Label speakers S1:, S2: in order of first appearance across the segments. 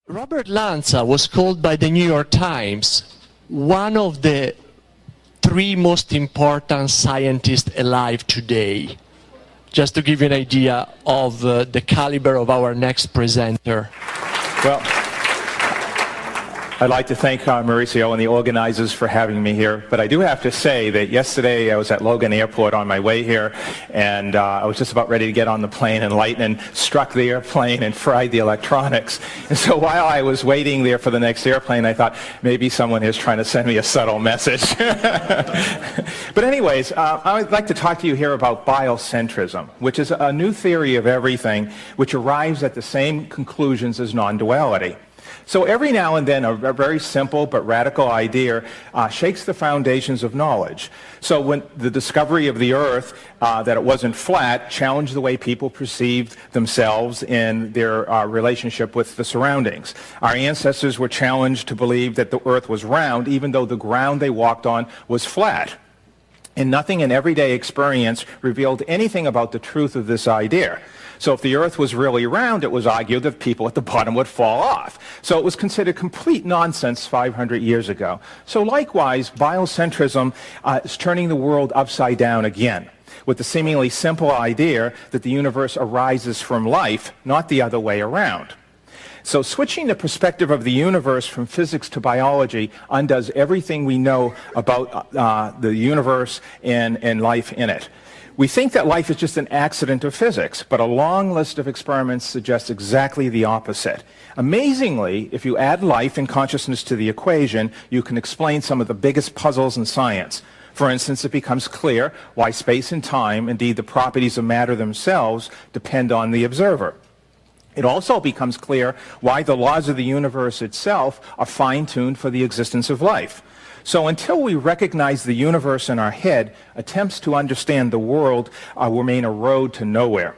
S1: Robert Lanza was called by the New York Times one of the three most important scientists alive today. Just to give you an idea of the caliber of our next presenter.
S2: Well, I'd like to thank Mauricio and the organizers for having me here, but I do have to say that yesterday I was at Logan Airport on my way here, and I was just about ready to get on the plane, and lightning struck the airplane and fried the electronics. And so while I was waiting there for the next airplane, I thought maybe someone is trying to send me a subtle message. But anyways, I would like to talk to you here about biocentrism, which is a new theory of everything which arrives at the same conclusions as non-duality. So every now and then a very simple but radical idea shakes the foundations of knowledge. So when the discovery of the earth, that it wasn't flat, challenged the way people perceived themselves in their relationship with the surroundings. Our ancestors were challenged to believe that the earth was round even though the ground they walked on was flat. And nothing in everyday experience revealed anything about the truth of this idea. So if the earth was really round, it was argued that people at the bottom would fall off. So it was considered complete nonsense 500 years ago. So likewise, biocentrism is turning the world upside down again, with the seemingly simple idea that the universe arises from life, not the other way around. So switching the perspective of the universe from physics to biology undoes everything we know about the universe and life in it. We think that life is just an accident of physics, but a long list of experiments suggests exactly the opposite. Amazingly, if you add life and consciousness to the equation, you can explain some of the biggest puzzles in science. For instance, it becomes clear why space and time, indeed the properties of matter themselves, depend on the observer. It also becomes clear why the laws of the universe itself are fine-tuned for the existence of life. So until we recognize the universe in our head, attempts to understand the world remain a road to nowhere.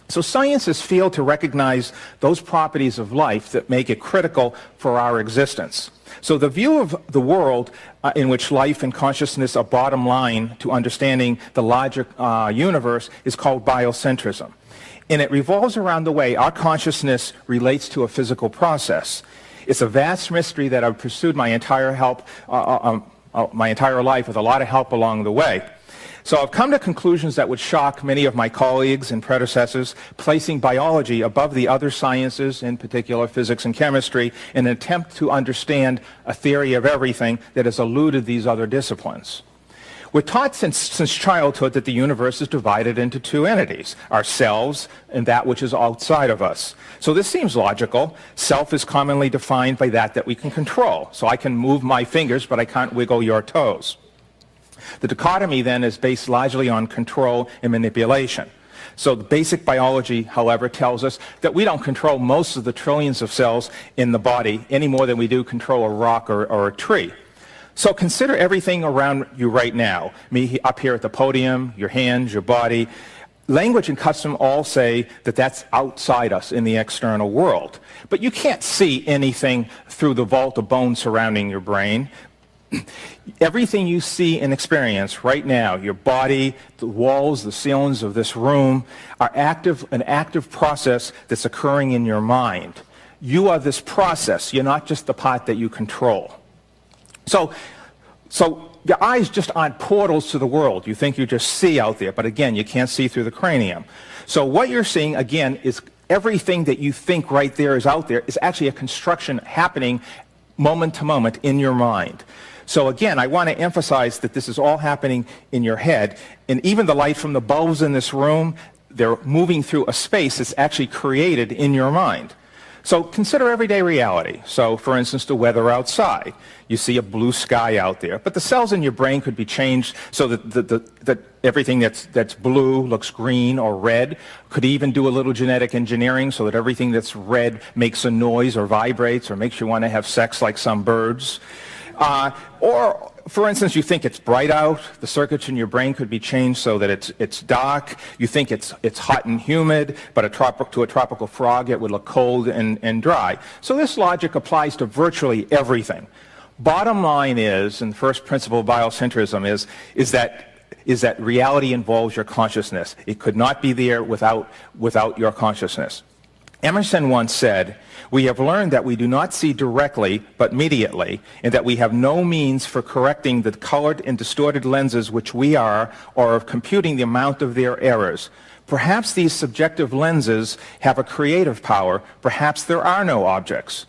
S2: So scientists fail to recognize those properties of life that make it critical for our existence. So the view of the world in which life and consciousness are bottom line to understanding the larger universe is called biocentrism. And it revolves around the way our consciousness relates to a physical process. It's a vast mystery that I've pursued my entire life with a lot of help along the way. So I've come to conclusions that would shock many of my colleagues and predecessors, placing biology above the other sciences, in particular physics and chemistry, in an attempt to understand a theory of everything that has eluded these other disciplines. We're taught since childhood that the universe is divided into two entities, ourselves and that which is outside of us. So this seems logical. Self is commonly defined by that we can control. So I can move my fingers, but I can't wiggle your toes. The dichotomy then is based largely on control and manipulation. So the basic biology, however, tells us that we don't control most of the trillions of cells in the body any more than we do control a rock or a tree. So consider everything around you right now. Me up here at the podium, your hands, your body. Language and custom all say that that's outside us in the external world. But you can't see anything through the vault of bone surrounding your brain. Everything you see and experience right now, your body, the walls, the ceilings of this room, are an active process that's occurring in your mind. You are this process. You're not just the part that you control. So your eyes just aren't portals to the world. You think you just see out there, but again, you can't see through the cranium. So what you're seeing, again, is everything that you think right there is out there is actually a construction happening moment to moment in your mind. So again, I want to emphasize that this is all happening in your head, and even the light from the bulbs in this room, they're moving through a space that's actually created in your mind. So consider everyday reality. So for instance, the weather outside. You see a blue sky out there, but the cells in your brain could be changed so that everything that's blue looks green or red. Could even do a little genetic engineering so that everything that's red makes a noise or vibrates or makes you want to have sex like some birds. Or, for instance, you think it's bright out, the circuits in your brain could be changed so that it's dark. You think it's hot and humid, but to a tropical frog it would look cold and dry. So this logic applies to virtually everything. Bottom line is, and the first principle of biocentrism is that reality involves your consciousness. It could not be there without your consciousness. Emerson once said, "We have learned that we do not see directly, but mediately, and that we have no means for correcting the colored and distorted lenses which we are, or of computing the amount of their errors. Perhaps these subjective lenses have a creative power. Perhaps there are no objects."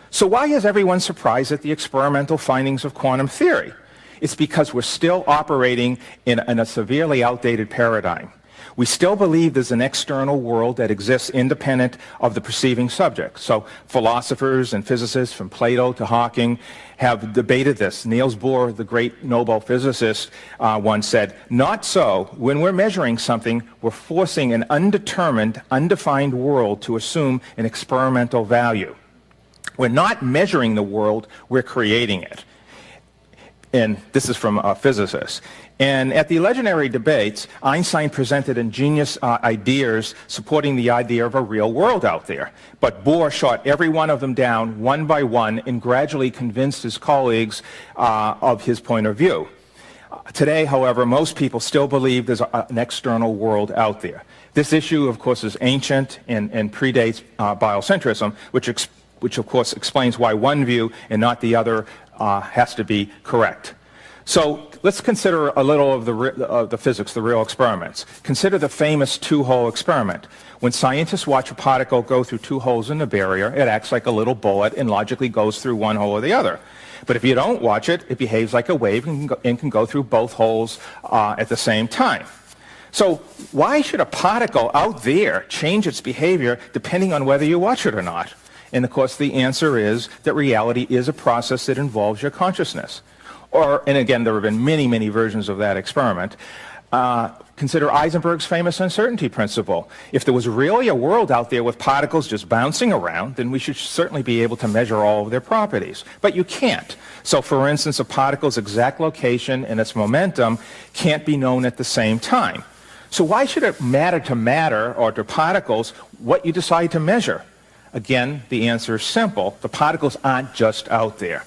S2: So why is everyone surprised at the experimental findings of quantum theory? It's because we're still operating in a severely outdated paradigm. We still believe there's an external world that exists independent of the perceiving subject. So philosophers and physicists from Plato to Hawking have debated this. Niels Bohr, the great Nobel physicist, once said, "Not so. When we're measuring something, we're forcing an undetermined, undefined world to assume an experimental value. We're not measuring the world, we're creating it." And this is from a physicist. And at the legendary debates, Einstein presented ingenious ideas supporting the idea of a real world out there. But Bohr shot every one of them down one by one and gradually convinced his colleagues of his point of view. Today, however, most people still believe there's an external world out there. This issue, of course, is ancient and predates biocentrism, which of course explains why one view and not the other has to be correct. So let's consider a little of the physics, the real experiments. Consider the famous two-hole experiment. When scientists watch a particle go through two holes in the barrier, it acts like a little bullet and logically goes through one hole or the other. But if you don't watch it, it behaves like a wave and can go through both holes at the same time. So why should a particle out there change its behavior depending on whether you watch it or not? And of course the answer is that reality is a process that involves your consciousness. And again, there have been many, many versions of that experiment. Consider Heisenberg's famous uncertainty principle. If there was really a world out there with particles just bouncing around, then we should certainly be able to measure all of their properties. But you can't. So for instance, a particle's exact location and its momentum can't be known at the same time. So why should it matter to matter or to particles what you decide to measure? Again, the answer is simple. The particles aren't just out there.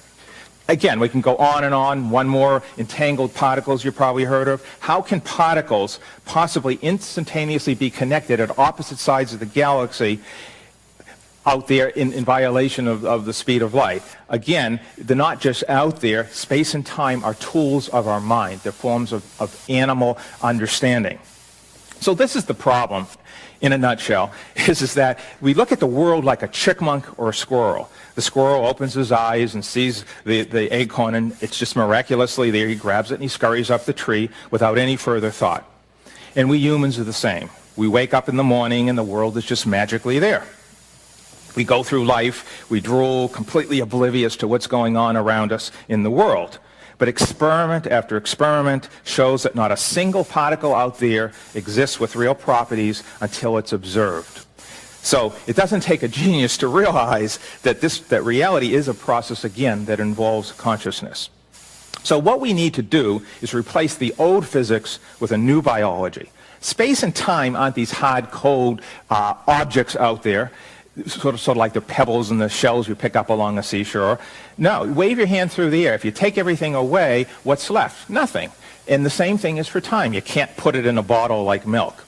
S2: Again, we can go on and on. One more, entangled particles you've probably heard of. How can particles possibly instantaneously be connected at opposite sides of the galaxy out there in violation of the speed of light? Again, they're not just out there. Space and time are tools of our mind. They're forms of animal understanding. So this is the problem, in a nutshell, is that we look at the world like a chipmunk or a squirrel. The squirrel opens his eyes and sees the acorn, and it's just miraculously there. He grabs it and he scurries up the tree without any further thought. And we humans are the same. We wake up in the morning and the world is just magically there. We go through life, we drool, completely oblivious to what's going on around us in the world. But experiment after experiment shows that not a single particle out there exists with real properties until it's observed. So it doesn't take a genius to realize that reality is a process, again, that involves consciousness. So what we need to do is replace the old physics with a new biology. Space and time aren't these hard, cold objects out there, sort of like the pebbles and the shells you pick up along a seashore. No, wave your hand through the air. If you take everything away, what's left? Nothing. And the same thing is for time. You can't put it in a bottle like milk.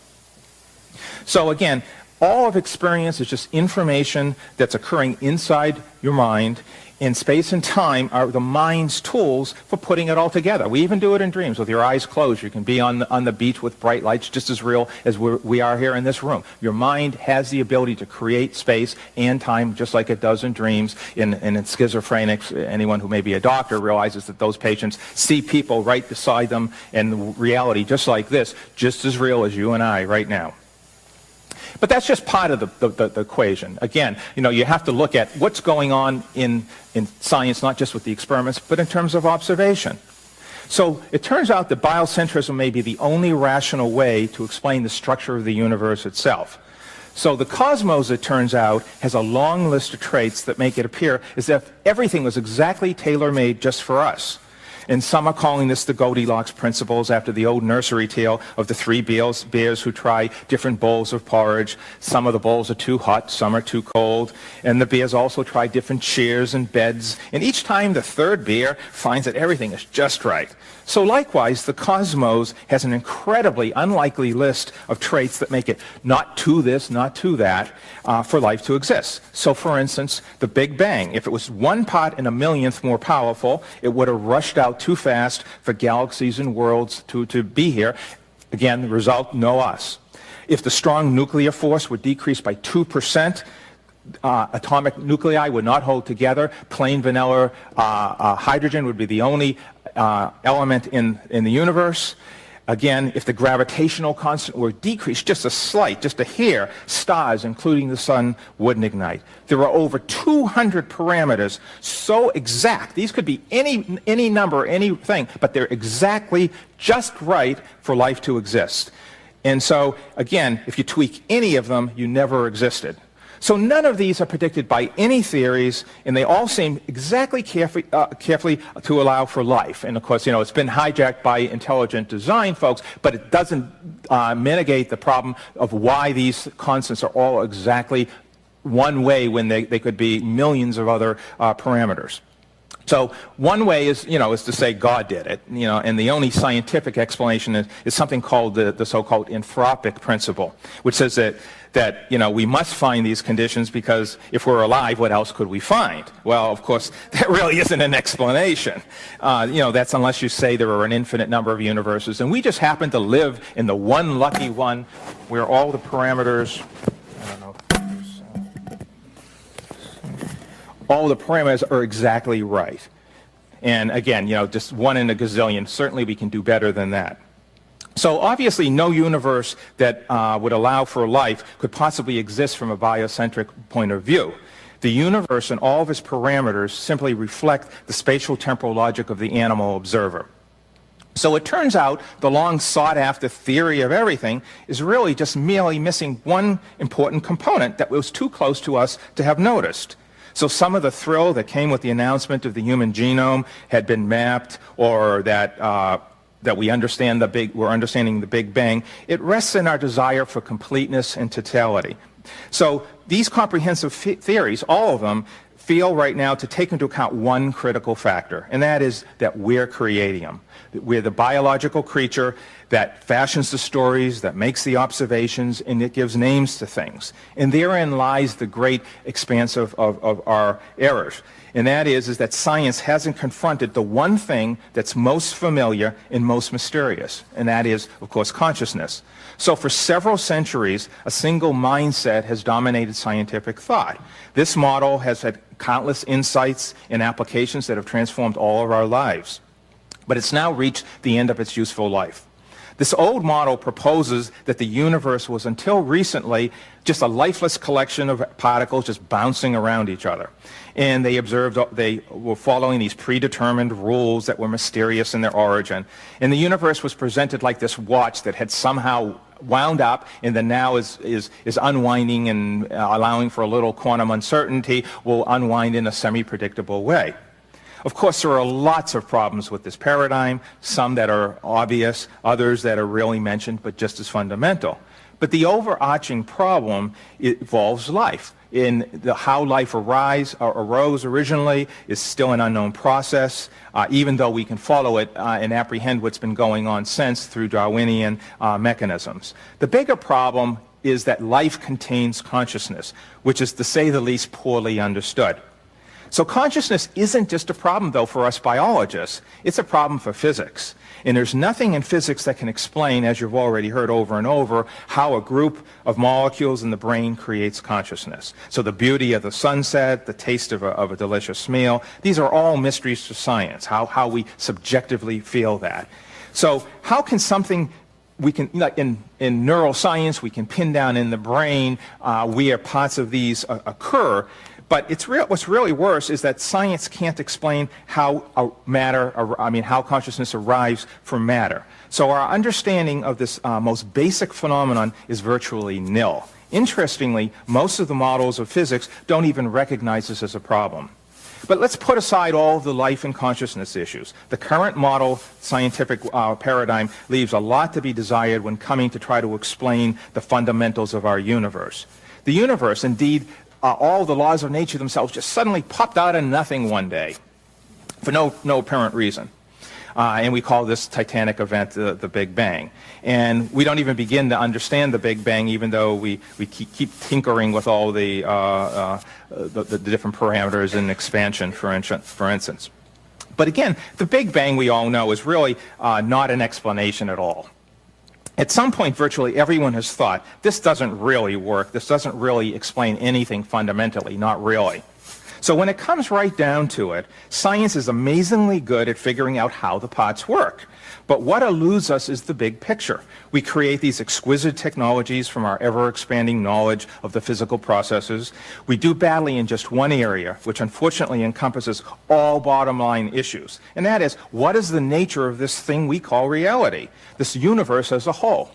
S2: So again, all of experience is just information that's occurring inside your mind, and space and time are the mind's tools for putting it all together. We even do it in dreams with your eyes closed. You can be on the beach with bright lights just as real as we are here in this room. Your mind has the ability to create space and time just like it does in dreams. And in schizophrenics, anyone who may be a doctor realizes that those patients see people right beside them and reality just like this, just as real as you and I right now. But that's just part of the equation. Again, you have to look at what's going on in science, not just with the experiments, but in terms of observation. So it turns out that biocentrism may be the only rational way to explain the structure of the universe itself. So the cosmos, it turns out, has a long list of traits that make it appear as if everything was exactly tailor-made just for us. And some are calling this the Goldilocks Principles, after the old nursery tale of the three bears who try different bowls of porridge. Some of the bowls are too hot, some are too cold. And the bears also try different chairs and beds. And each time the third bear finds that everything is just right. So likewise, the cosmos has an incredibly unlikely list of traits that make it not to this, not to that, for life to exist. So for instance, the Big Bang, if it was 1 part in a millionth more powerful, it would have rushed out too fast for galaxies and worlds to be here. Again, the result, no us. If the strong nuclear force would decrease by 2%, atomic nuclei would not hold together. Plain vanilla hydrogen would be the only element in the universe. Again, if the gravitational constant were decreased just a hair, stars, including the sun, wouldn't ignite. There are over 200 parameters so exact. These could be any number, anything, but they're exactly just right for life to exist. And so, again, if you tweak any of them, you never existed. So none of these are predicted by any theories, and they all seem exactly carefully to allow for life. And of course, you know, it's been hijacked by intelligent design folks, but it doesn't mitigate the problem of why these constants are all exactly one way when they could be millions of other parameters. So one way is to say God did it, and the only scientific explanation is something called the so-called anthropic principle, which says that we must find these conditions because if we're alive, what else could we find? Well, of course, that really isn't an explanation. That's unless you say there are an infinite number of universes, and we just happen to live in the one lucky one where all the parameters, all the parameters are exactly right. And again, just one in a gazillion. Certainly we can do better than that. So obviously no universe that would allow for life could possibly exist from a biocentric point of view. The universe and all of its parameters simply reflect the spatial temporal logic of the animal observer. So it turns out the long sought after theory of everything is really just merely missing one important component that was too close to us to have noticed. So some of the thrill that came with the announcement of the human genome had been mapped, or that we're understanding the Big Bang. It rests in our desire for completeness and totality. So these comprehensive theories, all of them, feel right now to take into account one critical factor, and that is that we're creating them. We're the biological creature that fashions the stories, that makes the observations, and it gives names to things. And therein lies the great expanse of our errors. And that is that science hasn't confronted the one thing that's most familiar and most mysterious, and that is, of course, consciousness. So for several centuries, a single mindset has dominated scientific thought. This model has had countless insights and applications that have transformed all of our lives. But it's now reached the end of its useful life. This old model proposes that the universe was until recently just a lifeless collection of particles just bouncing around each other. And they were following these predetermined rules that were mysterious in their origin. And the universe was presented like this watch that had somehow wound up and then now is unwinding and allowing for a little quantum uncertainty, will unwind in a semi-predictable way. Of course, there are lots of problems with this paradigm, some that are obvious, others that are really mentioned, but just as fundamental. But the overarching problem involves life. How life arose originally is still an unknown process, even though we can follow it and apprehend what's been going on since through Darwinian mechanisms. The bigger problem is that life contains consciousness, which is, to say the least, poorly understood. So consciousness isn't just a problem, though, for us biologists. It's a problem for physics. And there's nothing in physics that can explain, as you've already heard over and over, how a group of molecules in the brain creates consciousness. So the beauty of the sunset, the taste of a delicious meal, these are all mysteries to science, how we subjectively feel that. So how can something we can, like in neuroscience, we can pin down in the brain where parts of these occur. But what's really worse is that science can't explain how how consciousness arrives from matter. So our understanding of this most basic phenomenon is virtually nil. Interestingly, most of the models of physics don't even recognize this as a problem. But let's put aside all the life and consciousness issues. The current model scientific paradigm leaves a lot to be desired when coming to try to explain the fundamentals of our universe. The universe, indeed, all the laws of nature themselves just suddenly popped out of nothing one day for no apparent reason. And we call this titanic event the Big Bang. And we don't even begin to understand the Big Bang, even though we keep tinkering with all the different parameters in expansion, for instance. But again, the Big Bang, we all know, is really not an explanation at all. At some point, virtually everyone has thought, this doesn't really work, this doesn't really explain anything fundamentally, not really. So when it comes right down to it, science is amazingly good at figuring out how the parts work. But what eludes us is the big picture. We create these exquisite technologies from our ever-expanding knowledge of the physical processes. We do badly in just one area, which unfortunately encompasses all bottom-line issues. And that is, what is the nature of this thing we call reality, this universe as a whole?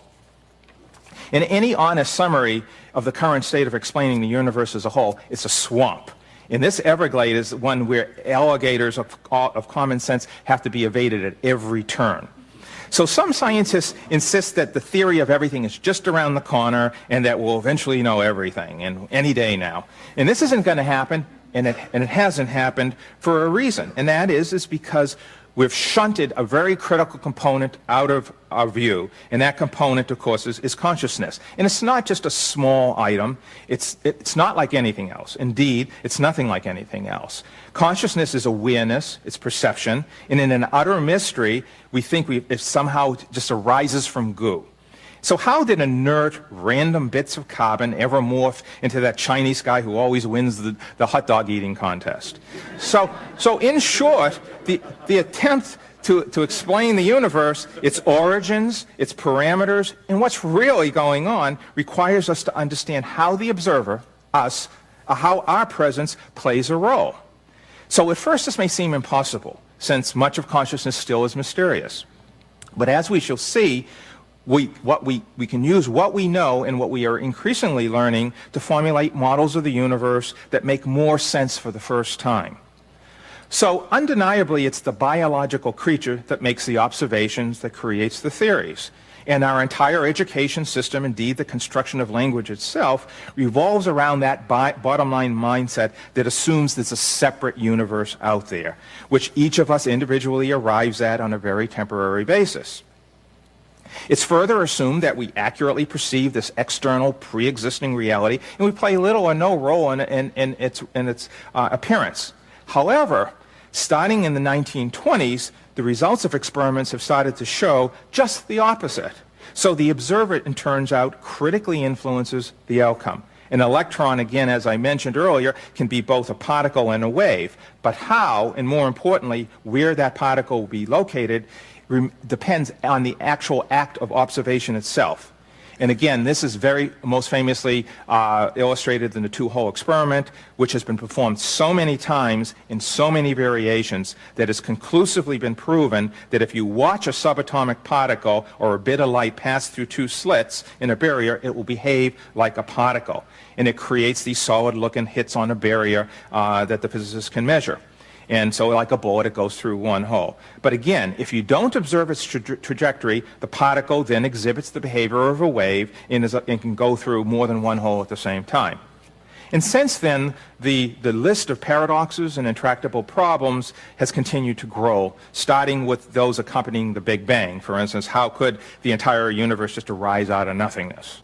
S2: In any honest summary of the current state of explaining the universe as a whole, it's a swamp. And this Everglade is one where alligators of common sense have to be evaded at every turn. So some scientists insist that the theory of everything is just around the corner and that we'll eventually know everything, and any day now. And this isn't going to happen, and it hasn't happened for a reason. And that is because we've shunted a very critical component out of our view, and that component, of course, is consciousness. And it's not just a small item. It's not like anything else. Indeed, it's nothing like anything else. Consciousness is awareness, it's perception, and in an utter mystery, we think it somehow just arises from goo. So how did inert, random bits of carbon ever morph into that Chinese guy who always wins the hot dog eating contest? So in short, the attempt to explain the universe, its origins, its parameters, and what's really going on requires us to understand how the observer, us, how our presence plays a role. So at first this may seem impossible, since much of consciousness still is mysterious. But as we shall see, we can use what we know and what we are increasingly learning to formulate models of the universe that make more sense for the first time. So undeniably, it's the biological creature that makes the observations, that creates the theories. And our entire education system, indeed the construction of language itself, revolves around that bottom line mindset that assumes there's a separate universe out there, which each of us individually arrives at on a very temporary basis. It's further assumed that we accurately perceive this external, pre-existing reality, and we play little or no role in its appearance. However, starting in the 1920s, the results of experiments have started to show just the opposite. So the observer, it turns out, critically influences the outcome. An electron, again, as I mentioned earlier, can be both a particle and a wave. But how, and more importantly, where that particle will be located, depends on the actual act of observation itself. And again, this is most famously illustrated in the two-hole experiment, which has been performed so many times in so many variations that it's conclusively been proven that if you watch a subatomic particle or a bit of light pass through two slits in a barrier, it will behave like a particle. And it creates these solid-looking hits on a barrier that the physicists can measure. And so like a bullet, it goes through one hole. But again, if you don't observe its trajectory, the particle then exhibits the behavior of a wave and can go through more than one hole at the same time. And since then, the list of paradoxes and intractable problems has continued to grow, starting with those accompanying the Big Bang. For instance, how could the entire universe just arise out of nothingness?